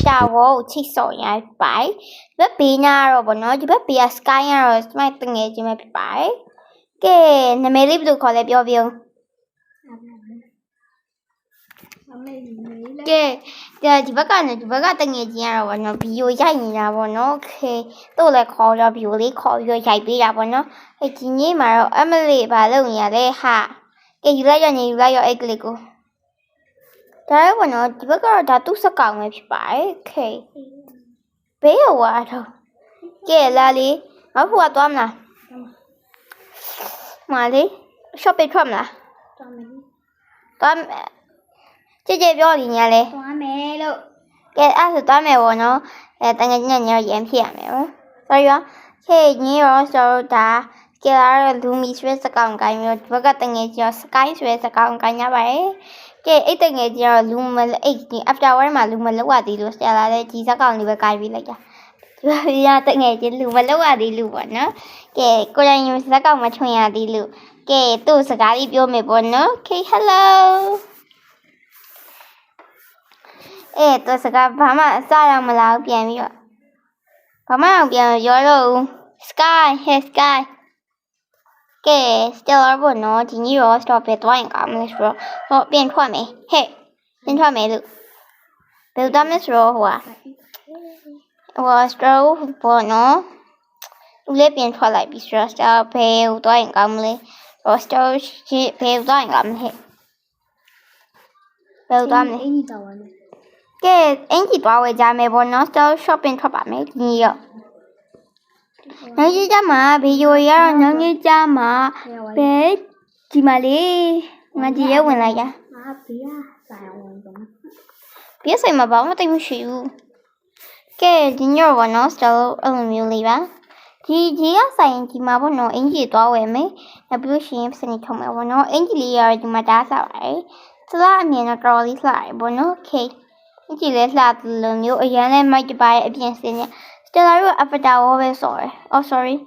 Chào chị sổ nhà phải bếp bị nha rồi bọn nó chứ bếp bị sky nha rồi mai từng ngày chị mày phải cái này mày clip được khỏi lại biểu biểu cái chị bắt cái từng ngày chị rồi bọn nó biểu chạy nhà bọn nó cái tôi lại khỏi ra biểu lý khỏi rồi chạy bị ra bọn nó cái chị nhí mà rồi Emily bà lâu nhà đây ha cái gì lại cho egg lico đấy bọn nó chỉ bắt cái đã tút sắc cào mày phải cái bé quá thôi cái là đi ở khu toán nè mà đi shopping toán nè toán chơi biểu gì nhà này toán mẹ luôn cái toán mẹ bọn nó tăng cái nhà giảm thiệt mẹ rồi đó cái nhiều rồi ta cái là lumi suy sắc cào cái mẹ bắt cái tăng cái cho sky suy sắc cào cái nhà vậy cái ít tăng cái cho lumi ít after mà lumi lúc qua thì lúc sẽ là chỉ sắc cào như cái gì lại ya tự nghe trên lù và lâu à đi lù bọn nó cái cô đang nhìn sắc cào mà chơi à đi lù cái tôi sẽ đi biểu mẹ bọn nó cái hello tôi sẽ gặp bà mà sao làm mà lao biển vậy bà mà biển rồi rồi sky hey sky cái stellar bọn nó chỉ như rồi stop về toán cả mình rồi nó biến thoa mày hey biến thoa mày được biểu tâm nó rồi hả và stro bọn nó lấy biến thoa lại bị stro biểu toán cả mình rồi stro biểu toán cả mình biểu tâm này cái anh chị bảo về nhà mẹ bọn nó stro shopping thoa bạn mấy nhiều nó như cha mà bây giờ ya nó như cha mà bé chị mà đi mà chị yêu mình lại cha biết sao mà bảo nó tìm chịu cái chị nhớ bọn nó stro nhiều lý ba chị á sai chị mà bọn nó anh chị bảo về mấy là biểu hiện sinh nhật của bọn nó anh chị lý ở chị mà đã sao vậy là mình nó rồi lại bọn nó ok anh chị lấy là lần nhiều ở nhà này mà chị bài ở bên sinh nhật Still I up down over sorry. Oh sorry.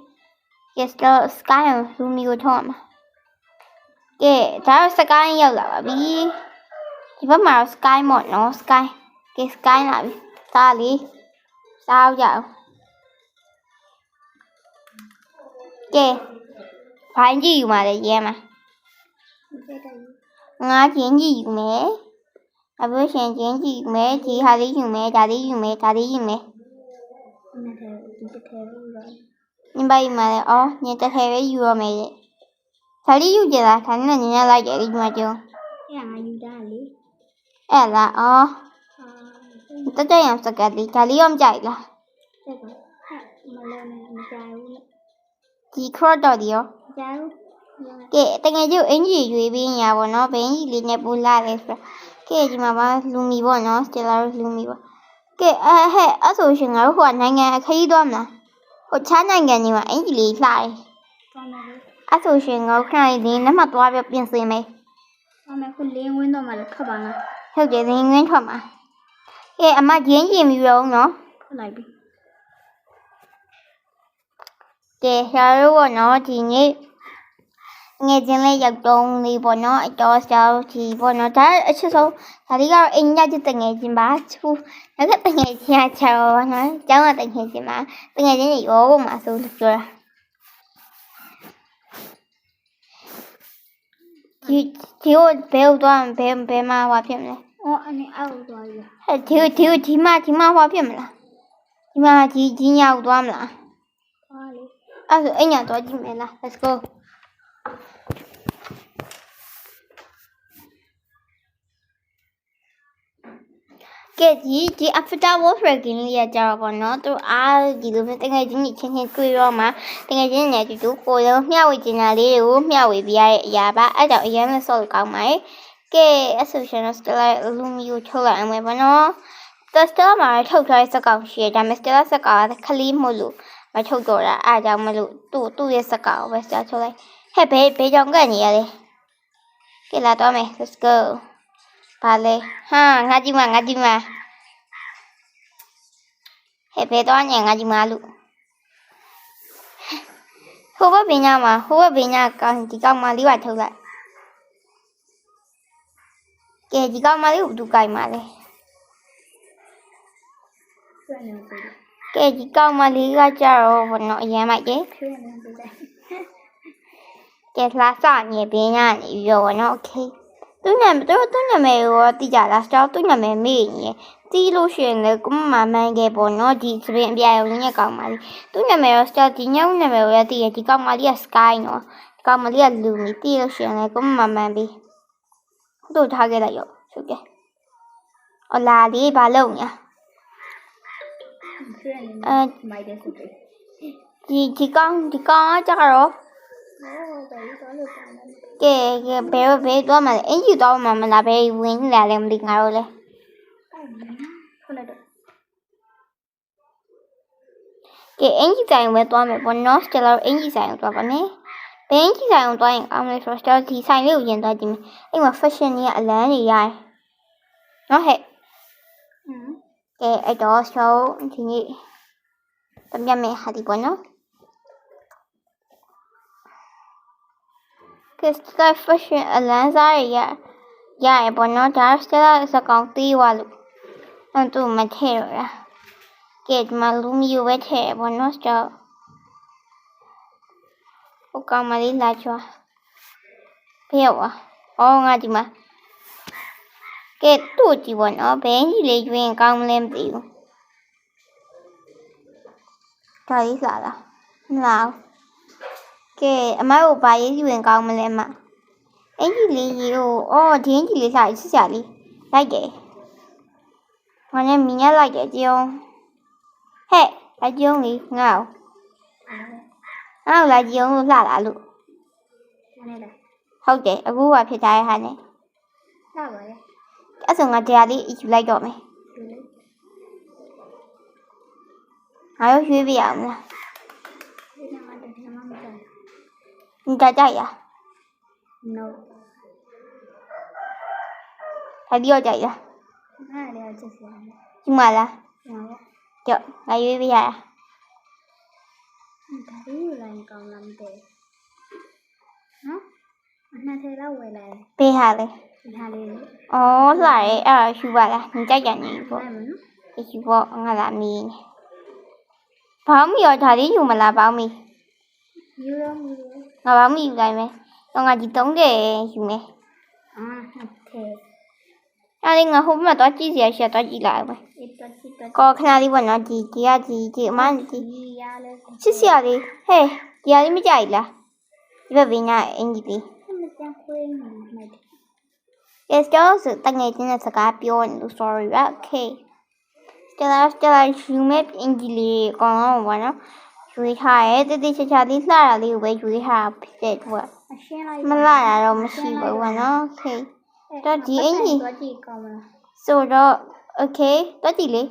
Yes, the sky whom you Tom. Yeah, that sky yellow be. Give my sky more no sky. Cái sky lại sao đi sao giờ cái phải gì mà để gì mà ngã chuyện gì mẹ à bữa chuyện chuyện gì mẹ chị hay đi dùng mẹ ta đi dùng mẹ ta đi dùng mẹ nhưng bây mà nhưng ta theo cái vừa mày thà lý dù gì là thằng này nhà lại vậy đi mà chưa là ta chơi làm sao cả đi thà lý ông chạy là chị khó đòi điều cái ta nghe chứ anh gì dưới bên nhà bọn nó bên gì liền nhà bùn la đấy cái gì mà ba lumi bọn nó chỉ là lumi bọn cái hệ ở số trường ở hoàn thành nghe thấy đom nè ở chán này nghe nhưng mà anh chỉ lý lại ở số trường ở này thì nó mà toa việc biến gì mày mẹ con liên nguyên đó mà là các bạn à theo chị thì nguyên thôi mà cái mà diễn gì mình rồi nó lại đi cái sao rồi nó chỉ nghe tiếng này giật trông thì bọn nó cho sao thì bọn nó thấy ở số thà đi ra anh ra cho từng ngày chim bá chú nó cái từng ngày nhà chào nó cháu là từng ngày chim bá từng ngày đến ố mà số được rồi thiếu béo toàn bé mà hoa phim này anh ao rồi thiếu mà hoa phim là mà chỉ nhau toàn là anh nhà tôi chỉ mẹ là let's go cái chỉ after water kinh lý cho bọn nó tôi gì luôn tiếng ngày chính trên cười rồi mà tiếng ngày chính nhà chú cô đâu nhau chỉ là đi đâu nhau vì ya ba ở đâu ya nó soi cả máy cái association là luôn yêu cho lại mà bọn nó tôi mà thâu thôi sẽ còn chuyện mà sẽ còn khali mulu mà thâu rồi là đâu mà tu sẽ còn và sẽ cho lại hay bé trong cái gì đây cái là tôi mày let's go Vale, ngaji ma. Hepe to nhà ngaji malu. Hùa bên nhà còn chỉ còn mà đi vào thôi lại. ကဲဒီကောင်မလေးကိုသူကြိုက်ပါလေ ဆွဲနေပြီ ကဲဒီကောင်မလေးကကြတော့ဘောနော်အရင်မိုက်တယ် ဆွဲနေပြီလေ ကဲလာစနေပင်ရနေပြီးတော့ဘောနော်โอเคသူနာမည်ရောတိကြလားစတော့သူနာမည်မေ့နေတီးလို့ရှိရင်လည်းကိုမမှန်ခဲ့ပေါ့နော်ဒီစပင်အပြာရုံနဲ့ကောင်မလေးသူနာမည်ရောစတော့ဒီညောင်းနာမည်ရောတည်ရဒီကောင်မလေးက sky နော်ဒီကောင်မလေးကလူမီတီးလို့ရှိရင်လည်းကိုမမှန်ပြီးတို့ထားခဲ့လိုက်ရောဟုတ်ကဲ့အလာလေးဘာလုပ်ညာ ဆွဲနေမိုက်တယ်ဆိုတယ် ဒီကောင်ကကြတော့ ဟောတယ်တော့လို့ပါမယ် ကဲဘယ်တော့မှအင်ကြီးတော့မှမလားဘယ်ဝင်လာလဲမသိငါတို့လဲ ခုနတော့ ကဲအင်ကြီးဆိုင်ဝဲသွားမယ်ပေါ့နော်စတလာအင်ကြီးဆိုင်ကိုသွားပါနဲ့ဘယ်အင်ကြီးဆိုင်ကိုသွားရင်အောင်လဲဆိုတော့ဒီဆိုင်လေးကိုရင်သွားကြည့်မယ်အဲ့မှာ fashion ကြီးကအလန်းတွေရတယ်နော်ဟဲ့ကဲအဲ့တော့ show ဒီနေ့တပြတ်မယ်ဟာဒီပေါ့နော်ကဲ sky fashion အလန်းစားရရပေါ့နော်ဒါစတလာစကောင်တီးသွားလို့အဲ့သူမထဲတော့လားကဲဒီမှာလူမျိုးပဲထဲပေါ့နော်စတော့ဟိုကောင်မလေးလာချွာဖေးရောအော်ငါဒီမှာကဲတို့ကြည့်ပေါ့နော်ဘယ်ကြီးလေးကျွင်းကောင်းမလဲမသိဘူးဒါလေးလာလားမလားကဲအမတို့ဘာရေးကျွင်းကောင်းမလဲမအင်ကြီးလေးကြီးကိုအော်ဒီအင်ကြီးလေးစားစစ်စားလေးလိုက်တယ်ငါနဲ့မင်းရလိုက်တယ်ကြုံဟဲ့အကျုံးလေးငါ့လာကြုံလို့လှလာလို့ နေလား ဟုတ်တယ်အခုကဖြစ်ထားတဲ့ဟာနဲ့ လာပါလေ အဲ့ဆိုငါတရားလေးယူလိုက်တော့မယ်ငါရောရွှေ့ပြရအောင်လား ဒီနေ့မှတည်းမှမကြောက် 你家家呀？ no 还比较家呀？ အဲ့ဒါလည်းချက်စီရတယ် 今晚了， ဟုတ်ပါ 就来约不下呀？ ဒါလေးယူလိုက်ကောင်းလားမသိနော်အနှစ်ထဲလောက်ဝယ်လိုက် 背下嘞。 ဒီဟာလေးလေ 哦，来，去吧啦，你家家你不？ လိုက်မယ်နော် 你去不？我拉米。苞米要家里有么啦？苞米， ယူရောမူရော 我苞米有来没？我家己种的有没？ အာဟုတ်ကဲ့ 那你我后面多几些些多几来呗？ ဒီတော့ဒီတော့ 个看哪里问了？几啊几嘛几？ ဒီရလဲ 谢谢你，嘿，家里没家里啦？这边那应该的。 မကြခွေးနေမိုက်တယ် Yes, just တငယ်ချင်းနဲ့စကားပြောနေလို့ sorry ပါ okay Stella ယူမဲ့အင်ဂျီလေးအကောင်လုံးပေါ့နော်ရွေးထားရဲတတိချာချာလေးလှတာလေးကိုပဲရွေးထားဖြစ်တဲ့သူက အရှင်းလိုက် မလှတာတော့မရှိဘူးပေါ့နော် okay တော့ဒီအင်ဂျီ တော့ကြည့်ကောင်းမလား ဆိုတော့ okay တော့ကြည့်လေ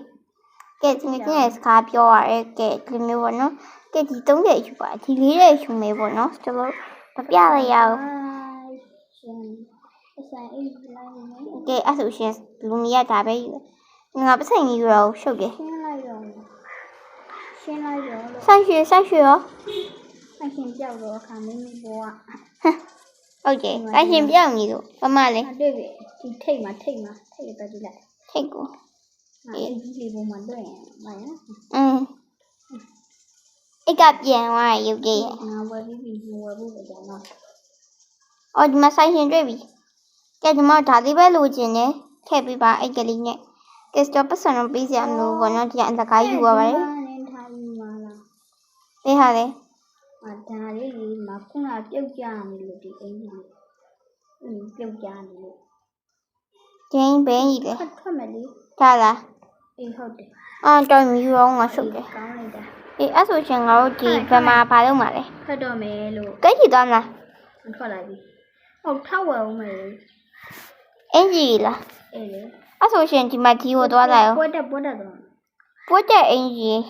ကဲဒီနေ့ချင်းရဲ့စကားပြောရရဲကဲဒီမျိုးပေါ့နော်ကဲဒီ3ရက်ယူပါဒီ4ရက်ယူမယ်ပေါ့နော် Stella မပြလိုက်ရအောင် ရှင်အဆိုင်အိတ်လိုက်နေ ကဲအဲ့ဆိုရှင်လူမီကဒါပဲယူငါပစိန်ယူရောရှုပ်တယ် ရှင်းလိုက်တော့ရှင်းလိုက်တော့လို့ ဆိုင်ရွှေရော အရှင်ပြောက်တော့အခါမင်းမဘောက ဟုတ်တယ်ဆိုင်ရှင်ပြောင်းနေလို့ပမလဲ အတွေ့ပဲဒီထိတ်မှာတော့ကြည့်လိုက် ထိတ်ကို အေးဒီလေးပုံမှာတွေ့ရင်မရ အိတ်ကပြန်သွားရုပ်ကြည့်ရ ငါဝယ်ပြီးပြီဝယ်ဖို့ပဲတော့နော် အော်ဒီမှာဆိုင်ရှင်တွေ့ပြီကဲဒီမှာဒါလေးပဲလိုချင်တယ်ထည့်ပေးပါအိတ်ကလေးနဲ့ကဲစတော့ပတ်စံတော့ပေးစရာမလိုဘောနော်ဒီကအလကားယူရပါတယ် နင်းထားယူမှာလား ပေးဟာလေ ဒါလေးကြီးမှာခုနပြုတ်ကြနေလို့ဒီအင်းကြီးပြုတ်ကြနေလို့ ကျင်းဘင်းကြီးလေ ထွက်မယ်လေ ဒါလား အေးဟုတ်တယ် အော်တော်မြူရောငါရှုပ်တယ် ကောင်းလိုက်တာ အေးအဲ့ဆိုရှင်ငါတို့ဒီဘယ်မှာဘာလုပ်မှာလဲ ထွက်တော့မယ်လို့ ကဲကြည့်သွားမလား ထွက်လိုက်ပြီဟုတ်ထောက်ဝယ်ဦးမယ် အင်ကြီးလား အေးလေ အဲ့ဆိုရှင်ဒီမှာဒီကိုသွားလိုက်အောင် ပွဲတက်တော့ ပွက်တဲ့အင်ကြီး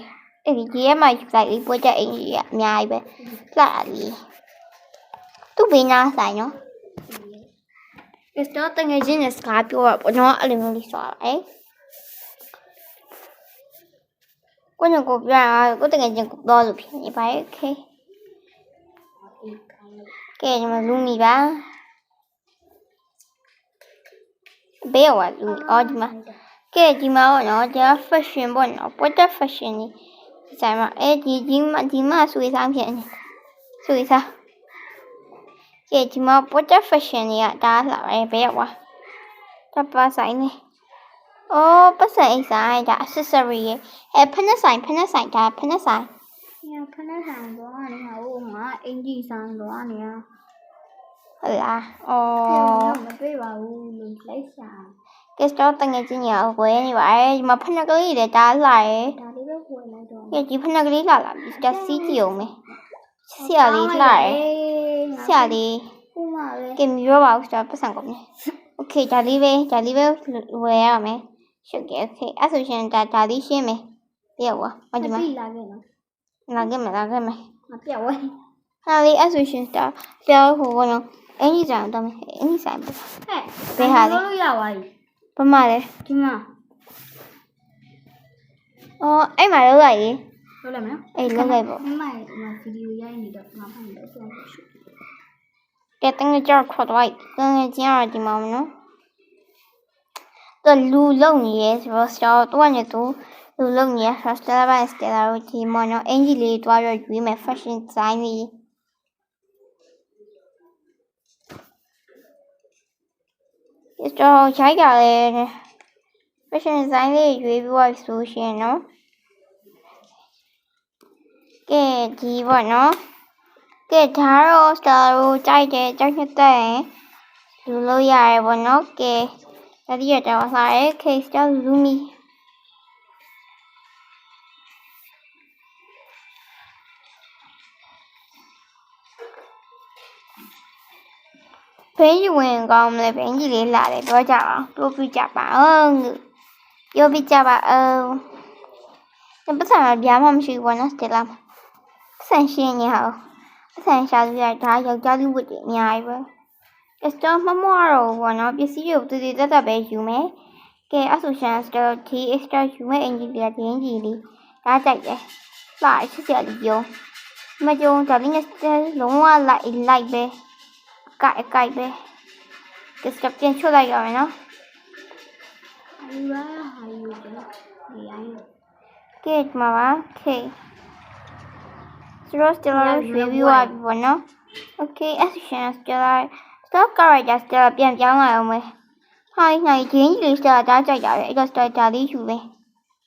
အဲ့ဒီကြီးရဲ့မှာယူလိုက်ပြီးပွက်တဲ့အင်ကြီးကအများကြီးပဲလှလီသူ့ဘေးနားဆိုင်နော်ဒီစတော့တငယ်ချင်းနဲ့စကားပြောတာပေါ့နော်အဲ့လိုမျိုးလေးဆိုတော့ကိုညကိုပြကိုတငယ်ချင်းကိုတော့လို့ဖြစ်နေပါရဲ့ okay အေးကောင်းလိုက် ကဲဒီမှာလူမီပါ ဘေးရောက်သွားလူအော်ဒီမှာကဲဒီမှာပေါ့နော်ဒါ fashion ပေါ့နော် product fashion ဒီဆိုင်မှာဒီမှာဆွေးစားဖြစ်နေဆွေးစားကဲဒီမှာ product fashion တွေကဒါလာပဲဘေးရောက်သွားဒါပါဆိုင်နေအော်ပတ်စံအိတ်ဆိုင်ဒါ accessory ရဲ့ဖက်နှက်ဆိုင်ဒါဖက်နှက်ဆိုင် ညဖက်နဲ့ဆိုင်တော့နေမှာဟိုငါအင်ကြီးဆိုင်တော့နေရ ဟုတ်လားအော် မတွေ့ပါဘူးလို့လိုက်ရှာ ကဲစတော့တငယ်ချင်းရဝဲနေပါတယ်ဒီမှာဖက်နှက်ကလေးတွေဒါလာရဲ့ ဒါလေးပဲဝယ်လိုက်တော့ ကဲဒီဖက်နှက်ကလေးလာပြီဒါစီးကြည့်အောင်မယ်ဆရာလေးလာရဲ့ဆရာလေး ဥမာပဲ ကဲမပြောပါဘူးစတော့ပတ်စံကုန်နေโอเคဒါလေးပဲဝယ်ရမယ်ရှုပ်ကဲโอเคအဲ့ဆိုရှင်ဒါလေးရှင်းမယ်ပြည့်သွားဟောဒီမှာ လာခဲ့နော် လာခဲ့မယ် မပြတ်ဝဲ ဟာလေးအဲ့ဆိုရှင်ဒါပြောဟိုဘောနော်အင်ကြီးဆိုင်တော့မယ်အင်ကြီးဆိုင်ပဲ ဟဲ့လို့ရပါပြီ ဘာမှလဲ ဒီမှာ အော်အဲ့မှာလောက်လိုက်ရေ လုပ်လိုက်မလား အေးလောက်လိုက်ပေါ့ မမရဲ့ဗီဒီယိုရိုက်နေတော့ငါဖတ်နေတော့ဆုံးရှု ကဲတငယ်ကြောက်ခေါ်တော့တငယ်ချင်းရဒီမှာမနော်တော့လူလုံနေရဲဆိုတော့စတော့တော့နေတူလူလုံနေရဆိုစတလာဘိုင်စတလာတို့ဒီမနော်အင်ဂျီလေးတွားရရွေးမယ် fashion design လေးစတော့ရိုက်ကြလေ fashion design လေးရွေးပြီးသွားဆိုရှင်နော်ကဲဒီပေါ့နော်ကဲဒါတော့စတာတို့ကြိုက်တဲ့ရင်လူလို့ရတယ်ပေါ့နော်ကဲဒါဒီရတော့စားရဲ case တော့လူမီဘင်းကြီးဝင်ကောင်းမလဲဘင်းကြီးလေးလာတယ်ပြောကြအောင်ပြောပြကြပါအောင်ပြောပြကြပါအောင်ဒီပတ်စံပြားမှမရှိဘူးပေါ့နော်စတလာပတ်စံရှင်းနေဟောပတ်စံရှာလို့ရဒါယောက်ျားလူဝတ်တွေအများကြီးပဲစတော့မမတော့ဘောနော်ပစ္စည်းတွေကိုတည်တတ်ပဲယူမယ်ကဲအဆူရှင်စတော့ဒီ extra ယူမဲ့အင်ဂျီလေးဒီအင်ဂျီလေးဒါကြိုက်တယ်လာချစ်စရာလေးပြောမကြုံဒါလေးနဲ့လုံးဝလိုက်ပဲအကိုက်ပဲကဲစတော့ပြန်ချွတ်လိုက်ရမယ်နော် ယူလာဟာယူတယ်ဒီအိုင်း ကဲဒီမှာပါ okay စတော့စတလာရွှေပြီးသွားပြီပေါ့နော် okay အဆူရှင်စတလာStop character စတပြန်ပြောင်းလာအောင်မယ်။ဟိုင်းနိုင်ဂျင်းကြီးလေးစတဒါကြိုက်တာပဲ။အဲ့တော့စတဒါလေးယူမယ်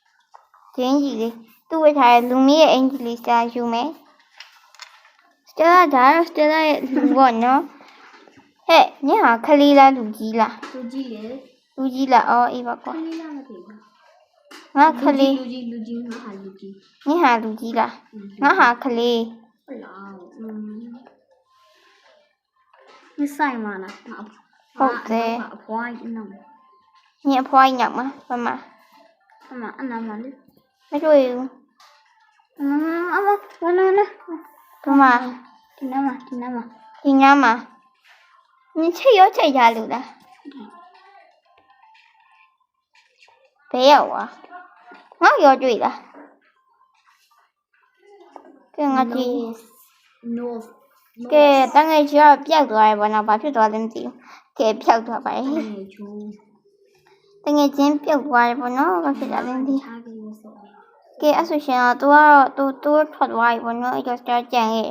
။ဂျင်းကြီးလေးသူ့ဝတ်ထားတဲ့လူမီးရဲ့အင်ဂျီလေးစတယူမယ်။စတဒါတော့စတရဲ့လူပေါ့နော်။ဟဲ့ညဟာခလေးလားလူကြီးလား လူကြီးလေ ။လူကြီးလားအော်အေးပါကွာ ခလေးလားမသိဘူး ။ငါခလေး လူကြီးငါဟာလူကြီး ညဟာလူကြီးလား။ငါဟာခလေး ဟုတ်လားမဆိုင်မလားအဖွားကြီးနော် ။ညအဖွားကြီးနောက်မှာဘာမှ အမအနာမလေး မတွေ့ဘူး အမဝနန ။ဘာမှ ဒီနာမ ဒီညမှာညချိတ်ရောချိတ်ကြလို့လား။ဘယ်ရောက်ဝါငါရောတွေ့လား။ကဲငါကြည့် no ကဲတငယ်ကြီးကပျောက်သွားတယ်ပေါ့နော်ဘာဖြစ်သွားလဲမသိဘူးကဲပျောက်သွားပါရဲ့တငယ်ချင်းပျောက်သွားတယ်ပေါ့နော်ဘာဖြစ်သွားလဲမသိကဲအဲ့ဆိုရှင်တော့သူထွက်သွားပြီပေါ့နော်အဲ့တော့စတော့ကြံရဲ့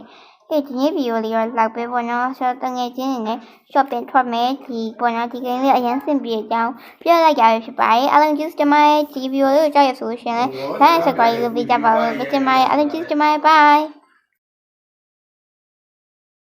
ကဲဒီနေ့ဗီဒီယိုလေးတော့လောက်ပဲပေါ့နော်ဆိုတော့တငယ်ချင်းနေနဲ့ shopping ထွက်မယ်ဒီပေါ့နော်ဒီကိန်းလေးအရင်စင်ပြေအကြောင်းပြောလိုက်ကြရဖြစ်ပါတယ်အားလုံးကျေးဇူးတင်ပါတယ်ဒီဗီဒီယိုလေးကိုကြောက်ရဆိုရှင်လဲ like and subscribe လုပ်ပေးကြပါဦးကျေးဇူးတင်ပါတယ်အားလုံးကျေးဇူးတင်ပါတယ် bye